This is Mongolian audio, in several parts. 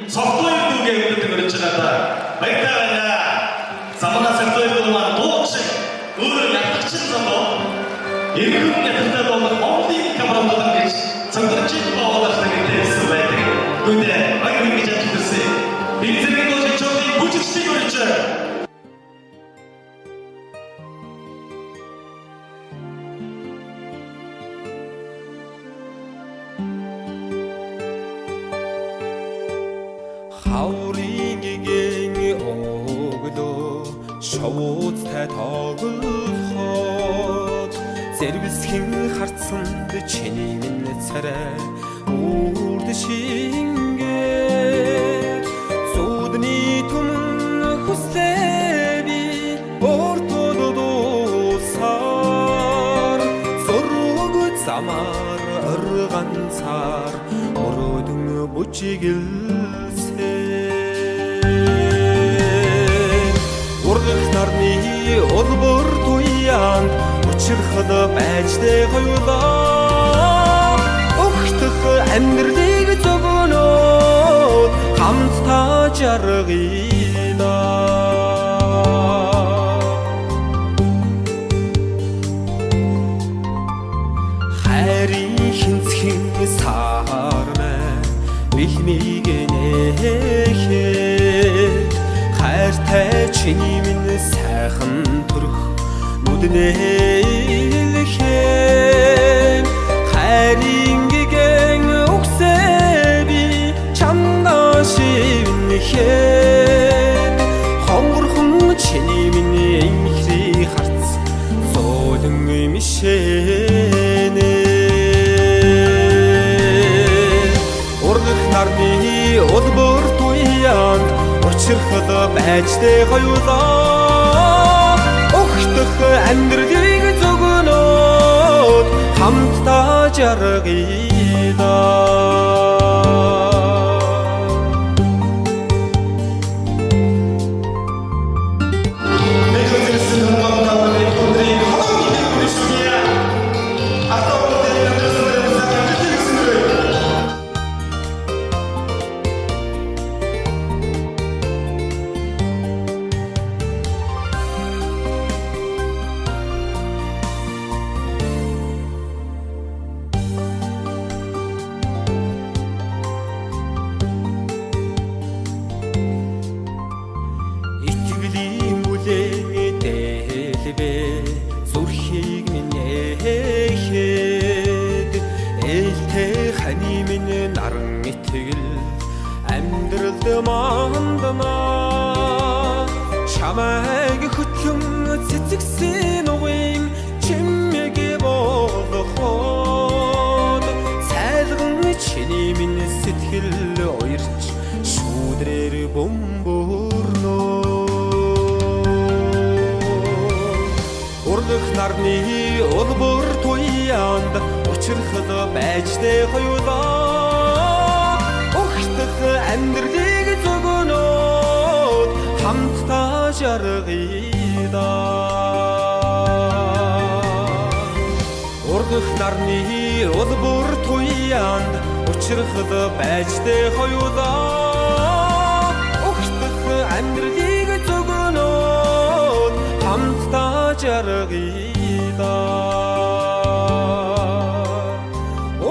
속도일두개 үлддэг өрчнада баяртайгана замана 속도일думаа дуучин өөр ятгчин замаа иргэн ятгтай болох Монголын камеруудад гэж цогцолж боололтой гэсэн байдаг. Түүнээ баярын гэж хэлсэн. Бидний гол бүжигчдийг өрч Хаврын гэгэн өглөө шовуудтай тоглоход зэрвэлсхэн харцсанд чиний минь царай үрд шингээ зүудний түмэн хүслээ би ортод дуусаар зург замаар орган цаар мөрөдөн бүжигэл ургах нарны улбар туяанд учрахад байжтэй хоёулаа өгтөх амьдралыг зөгнөөд хамтдаа жаргая хайрын хинцхэн сар мэн бихмиг нээхэд хайртай чиний минь сайхан төрх нүднээ илэхэн хайрын гэгэн үгсээ би чамдаа шивнэхэн хонгорхон чиний минь инхри харц зөөлөн мишэнэ ургах нарны улбар туяанд учрахад байжтэй хоёулаа өгтөх амьдралыг зөгнөөд хамтдаа жаргая зүрхийг минь нээхэд ээлтэй хани минь наран итгэл амьдралд мандмаа чамайг хөтлөн цэцэгсэн угын чимэг болгоход цайлган чиний минь сэтгэл уярч шүүдрээр бөмбөрнөө ургах нарны улбар туяанд учрахад байжтэй хоёулаа өгтөх амьдралыг зөгнөөд хамтдаа жаргая ургах нарны улбар туяанд учрахад байжтэй хоёулаа өгтөх амьдралыг зөгнөөд хамтдаа жаргая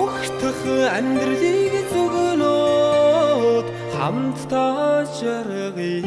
өгтөх амьдралыг зөгнөөд хамтдаа жаргая